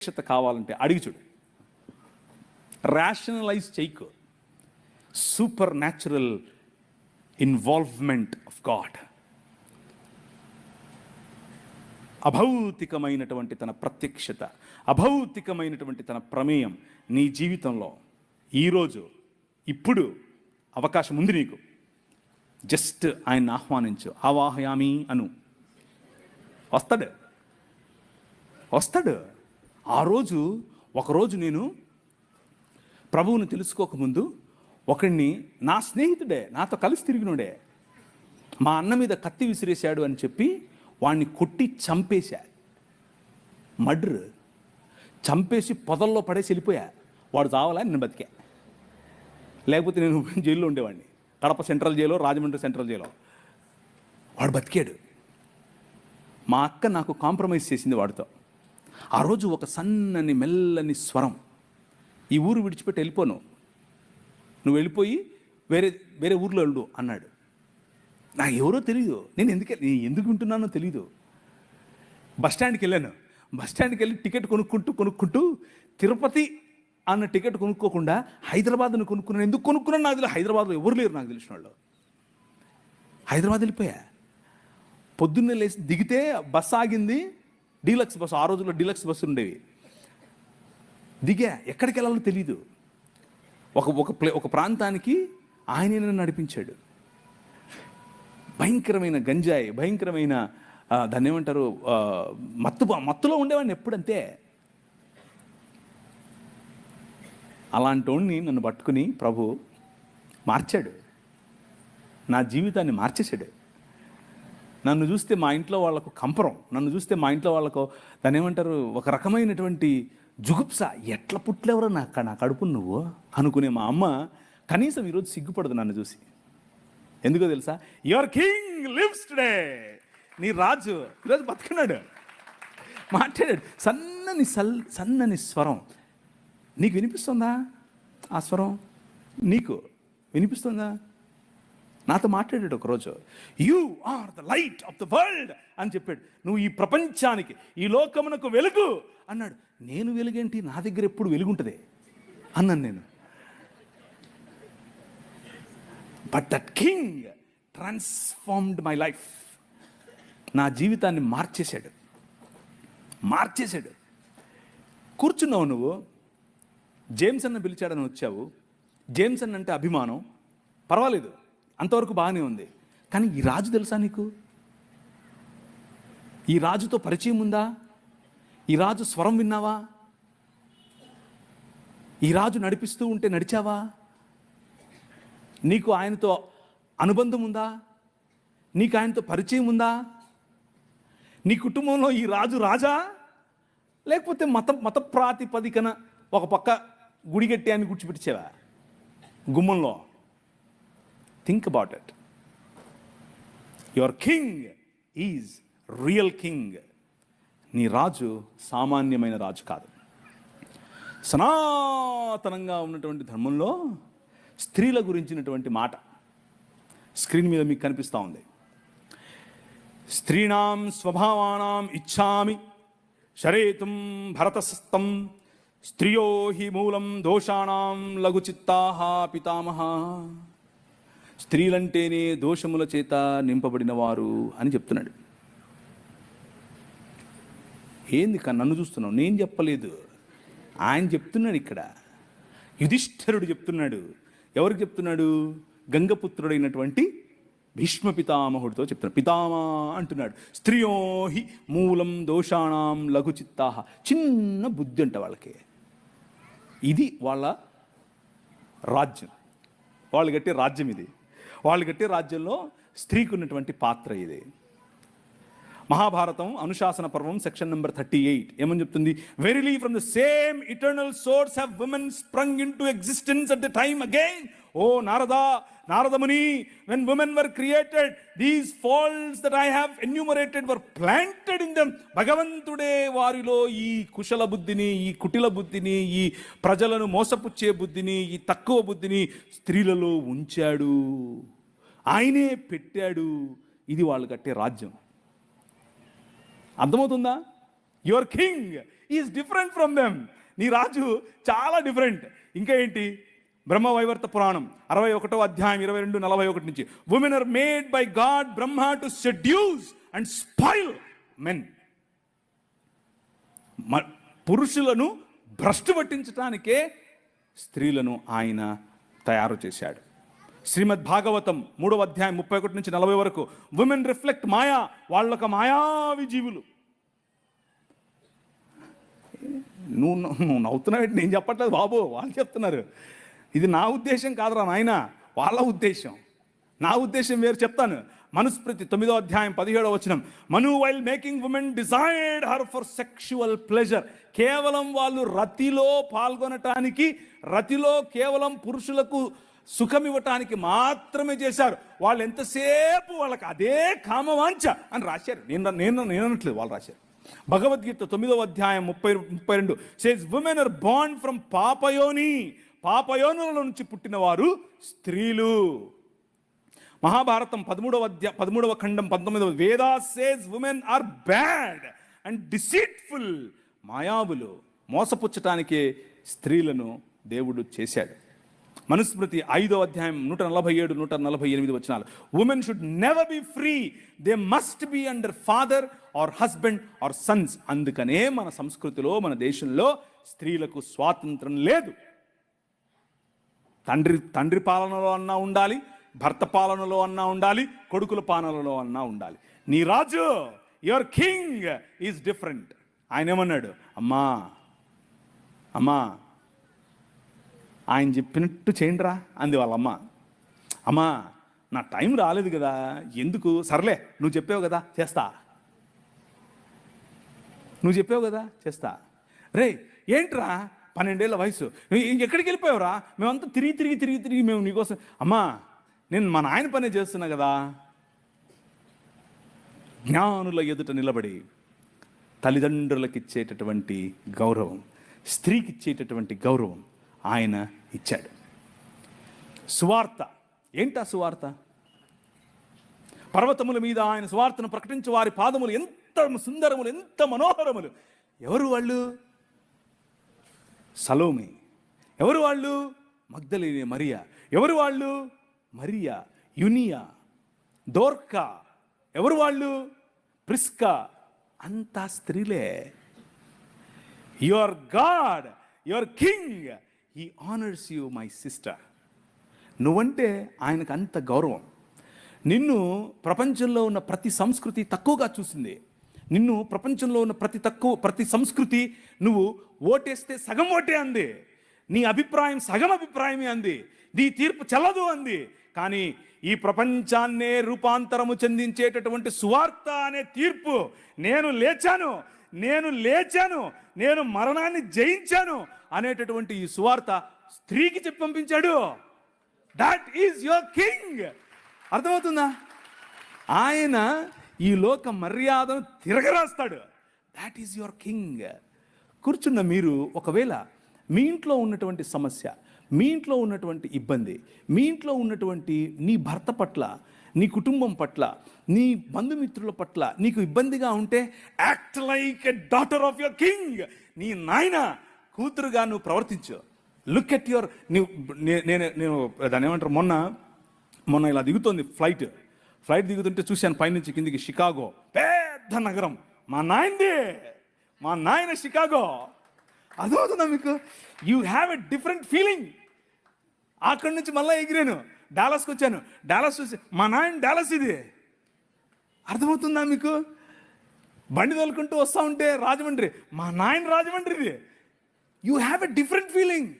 ప్రత్యక్షత కావాలంటే అడిగి చూడు. రేషనలైజ్ చేయకు. Supernatural involvement of God, అభౌతికమైనటువంటి తన ప్రత్యక్షత, అభౌతికమైనటువంటి తన ప్రమేయం నీ జీవితంలో ఈరోజు ఇప్పుడు అవకాశం ఉంది నీకు. జస్ట్ ఆయన్ని ఆహ్వానించు. ఆవాహయామి అను. వస్తాడు. ఒకరోజు నేను ప్రభువుని తెలుసుకోకముందు ఒకడిని, నా స్నేహితుడే, నాతో కలిసి తిరిగినోడే, మా అన్న మీద కత్తి విసిరేశాడు అని చెప్పి వాడిని కొట్టి చంపేశా. మర్డర్ చంపేసి పొదల్లో పడేసి వెళ్ళిపోయా. వాడు చావాలా, నేను బతికా. లేకపోతే నేను జైల్లో ఉండేవాడిని. Kadapa central Xylo, Rajahmundry central Xylo. వాడు బతికాడు. మా అక్క నాకు కాంప్రమైజ్ చేసింది వాడితో. ఆ రోజు ఒక సన్నని మెల్లని స్వరం, ఈ ఊరు విడిచిపెట్టి వెళ్ళిపోను, నువ్వు వెళ్ళిపోయి వేరే ఊర్లో వెళ్ళు అన్నాడు. నాకు ఎవరో తెలియదు, నేను ఎందుకు వింటున్నానో తెలీదు. బస్టాండ్కి వెళ్ళాను. బస్టాండ్కి వెళ్ళి టికెట్ కొనుక్కుంటూ తిరుపతి అన్న టికెట్ కొనుక్కోకుండా హైదరాబాద్ను కొనుక్కున్నాను. ఎందుకు కొనుక్కున్నాను నాకు తెలియదు. హైదరాబాద్లో ఎవరు లేరు నాకు తెలిసిన వాళ్ళు. హైదరాబాద్ వెళ్ళిపోయా. పొద్దున్నే లేచి దిగితే బస్సు ఆగింది, డీలక్స్ బస్సు. ఆ రోజుల్లో డీలక్స్ బస్సు ఉండేవి. దిగా, ఎక్కడికి వెళ్ళాలో తెలీదు. ఒక ప్రాంతానికి ఆయనే నన్ను నడిపించాడు. భయంకరమైన గంజాయి, భయంకరమైన దాన్ని ఏమంటారు, మత్తులో ఉండేవాడిని ఎప్పుడంతే. అలాంటి వాడిని నన్ను పట్టుకుని ప్రభు మార్చాడు. నా జీవితాన్ని మార్చేశాడు. నన్ను చూస్తే మా ఇంట్లో వాళ్ళకు కంపరం, నన్ను చూస్తే మా ఇంట్లో వాళ్ళకు దాన్ని ఏమంటారు, ఒక రకమైనటువంటి జుగుప్స. ఎట్లా పుట్లేవరో నా కడుపు నువ్వు అనుకునే మా అమ్మ కనీసం ఈరోజు సిగ్గుపడదు నన్ను చూసి. ఎందుకో తెలుసా? Your king lives today. నీ రాజు ఈరోజు బతుకున్నాడు, మాట్లాడాడు. సన్నని స్వరం. నీకు వినిపిస్తుందా? ఆ స్వరం నీకు వినిపిస్తుందా? నాతో మాట్లాడాడు ఒకరోజు. You are the light of the world అని చెప్పాడు. నువ్వు ఈ ప్రపంచానికి, ఈ లోకమునకు వెలుగు అన్నాడు. నేను వెలుగేంటి, నా దగ్గర ఎప్పుడు వెలుగుంటుంది అన్నాను నేను. But that king transformed my life. నా జీవితాన్ని మార్చేశాడు. కూర్చున్నావు నువ్వు, జేమ్స్ అన్న పిలిచాడని వచ్చావు. జేమ్స్ అన్న అంటే అభిమానం, పర్వాలేదు, అంతవరకు బాగానే ఉంది. కానీ ఈ రాజు తెలుసా నీకు? ఈ రాజుతో పరిచయం ఉందా? ఈ రాజు స్వరం విన్నావా? ఈ రాజు నడిపిస్తూ ఉంటే నడిచావా? నీకు ఆయనతో అనుబంధం ఉందా? నీకు ఆయనతో పరిచయం ఉందా? నీ కుటుంబంలో ఈ రాజు రాజా, లేకపోతే మత ప్రాతిపదికన ఒక పక్క గుడి కట్టి అని కూర్చోబెట్టించావా గుమ్మంలో? Think about it. Your king is real king. నీ రాజు సామాన్యమైన రాజు కాదు. సనాతనంగా ఉన్నటువంటి ధర్మంలో స్త్రీల గురించినటువంటి మాట స్క్రీన్ మీద మీకు కనిపిస్తూ ఉంది. స్త్రీణాం స్వభావానాం ఇచ్ఛామి శరేతుం భరతస్థం స్త్రియో హి మూలం దోషాణం లఘుచిత్తాః పితామహ. స్త్రీలంటేనే దోషముల చేత నింపబడిన వారు అని చెప్తున్నాడు. ఏంది నన్ను చూస్తున్నావు? నేను చెప్పలేదు, ఆయన చెప్తున్నాడు. ఇక్కడ యుధిష్ఠిరుడు చెప్తున్నాడు. ఎవరికి చెప్తున్నాడు? గంగపుత్రుడైనటువంటి భీష్మ పితామహుడితో చెప్తున్నాడు. పితామా అంటున్నాడు. స్త్రియో హి మూలం దోషాణం లఘుచిత్తాః. చిన్న బుద్ధి అంట వాళ్ళకి. ఇది వాళ్ళ రాజ్యం, వాళ్ళు కట్టే రాజ్యం ఇది. వాళ్ళు కట్టే రాజ్యంలో స్త్రీకి ఉన్నటువంటి పాత్ర ఇది. మహాభారతం అనుశాసన పర్వం సెక్షన్ నెంబర్ 38 ఏమని చెప్తుంది? Verily from the same eternal source have women sprung into existence at the time again. ఓ Naradamuni, when women were created, these faults that I have enumerated were planted in them. భగవంతుడే వారిలో ఈ కుశల బుద్ధిని, ఈ కుటిల బుద్ధిని, ఈ ప్రజలను మోసపుచ్చే బుద్ధిని, ఈ తక్కువ బుద్ధిని స్త్రీలలో ఉంచాడు. ఆయనే పెట్టాడు. ఇది వాళ్ళు కట్టే రాజ్యం. అర్థమవుతుందా? Your king is different from them. నీ రాజు చాలా డిఫరెంట్. ఇంకా ఏంటి? బ్రహ్మవైవర్త పురాణం 61వ అధ్యాయం 22-41 నుంచి, women are made by god Brahma to seduce and spoil men. పురుషులను భ్రష్టు పట్టించడానికే స్త్రీలను ఆయన తయారు చేశాడు. శ్రీమద్ భాగవతం 3వ అధ్యాయం 31 నుంచి 40 వరకు, ఉమెన్ రిఫ్లెక్ట్ మాయా, వాళ్ళొక మాయావి జీవులు. నువ్వు నవ్వుతున్నావు, నేను చెప్పట్లేదు బాబు, వాళ్ళు చెప్తున్నారు. ఇది నా ఉద్దేశం కాదురా నాయన, వాళ్ళ ఉద్దేశం. నా ఉద్దేశం వేరు, చెప్తాను. మనుస్మృతి 9వ అధ్యాయం 17వ వచనం, Manu while making women desired her for sexual pleasure. కేవలం వాళ్ళు రతిలో పాల్గొనటానికి, రతిలో కేవలం పురుషులకు సుఖం ఇవ్వటానికి మాత్రమే చేశారు. వాళ్ళు ఎంతసేపు వాళ్ళకి అదే కామవాంఛ అని రాశారు. నేను అనట్లేదు, వాళ్ళు రాశారు. భగవద్గీత 9వ అధ్యాయం 32 says women are born from పాపయోని. పాపయోనుల నుంచి పుట్టిన వారు స్త్రీలు. మహాభారతం 13వ ఖండం 19వ, Veda says women are bad and deceitful. మాయావులు, మోసపుచ్చటానికే స్త్రీలను దేవుడు చేశాడు. మనుస్మృతి 5వ అధ్యాయం 147-148 వచనాలు, women should never be free, they must be under father or husband or sons. అందుకనే మన సంస్కృతిలో, మన దేశంలో స్త్రీలకు స్వాతంత్రం లేదు. తండ్రి పాలనలో అన్నా ఉండాలి, భర్త పాలనలో అన్నా ఉండాలి, కొడుకుల పాలనలో అన్నా ఉండాలి. నీ రాజు, యువర్ కింగ్ ఈజ్ డిఫరెంట్. ఆయన ఏమన్నాడు? అమ్మా అమ్మా ఆయన చెప్పినట్టు చేయండిరా అంది వాళ్ళమ్మ. అమ్మా నా టైం రాలేదు కదా, ఎందుకు, సర్లే నువ్వు చెప్పావు కదా చేస్తా, నువ్వు చెప్పావు కదా చేస్తా. రే ఏంట్రా 12 ఏళ్ల వయసు, ఎక్కడికి వెళ్ళిపోయావురా? మేమంతా తిరిగి మేము నీకోసం. అమ్మా నేను మా నాయన పనే చేస్తున్నా కదా. జ్ఞానుల ఎదుట నిలబడి తల్లిదండ్రులకు ఇచ్చేటటువంటి గౌరవం, స్త్రీకి ఇచ్చేటటువంటి గౌరవం ఆయన ఇచ్చాడు. సువార్త ఏంటా సువార్త? పర్వతముల మీద ఆయన సువార్తను ప్రకటించే వారి పాదములు ఎంత సుందరములు, ఎంత మనోహరములు. ఎవరు వాళ్ళు? సలోమి. ఎవరు వాళ్ళు? మగ్దలేనే మరియా. ఎవరు వాళ్ళు? మరియా, యునియా, దోర్కా. ఎవరు వాళ్ళు? ప్రిస్కా. అంతా స్త్రీలే. Your God, your king, he honours you my sister. నువ్వంటే ఆయనకు అంత గౌరవం. నిన్ను ప్రపంచంలో ఉన్న ప్రతి సంస్కృతి తక్కువగా చూసింది. నిన్ను ప్రపంచంలో ఉన్న ప్రతి సంస్కృతి నువ్వు ఓటేస్తే సగం ఓటే అంది, నీ అభిప్రాయం సగం అభిప్రాయమే అంది, నీ తీర్పు చెల్లదు అంది. కానీ ఈ ప్రపంచాన్నే రూపాంతరము చెందించేటటువంటి సువార్త అనే తీర్పు, నేను లేచాను, నేను మరణాన్ని జయించాను అనేటటువంటి ఈ సువార్త స్త్రీకి చెప్పి పంపించాడు. That is your king. అర్థమవుతుందా? ఆయన ఈ లోక మర్యాదను తిరగరాస్తాడు. That is your king. కూర్చున్న మీరు ఒకవేళ మీ ఇంట్లో ఉన్నటువంటి సమస్య, మీ ఇంట్లో ఉన్నటువంటి ఇబ్బంది, మీ ఇంట్లో ఉన్నటువంటి నీ భర్త పట్ల, నీ కుటుంబం పట్ల, నీ బంధుమిత్రుల పట్ల నీకు ఇబ్బందిగా ఉంటే, act like a daughter of your king. నీ నాయన కూతురుగా నువ్వు ప్రవర్తించు. లుక్ ఎట్ యువర్, నేను దాన్ని ఏమంటారు, మొన్న ఇలా దిగుతోంది ఫ్లైట్ దిగుతుంటే చూశాను పైనుంచి కిందికి, షికాగో పెద్ద నగరం, మా నాయన షికాగో. అదవుతుందా మీకు? You have a different feeling. అక్కడి నుంచి మళ్ళీ ఎగిరాను, డాలస్కి వచ్చాను, డాలస్ చూసి మా నాయన డాలస్ ఇది. అర్థమవుతుందా మీకు? బండి తోలుకుంటూ వస్తూ ఉంటే రాజమండ్రి, మా నాయన రాజమండ్రి ఇది. You have a different feeling.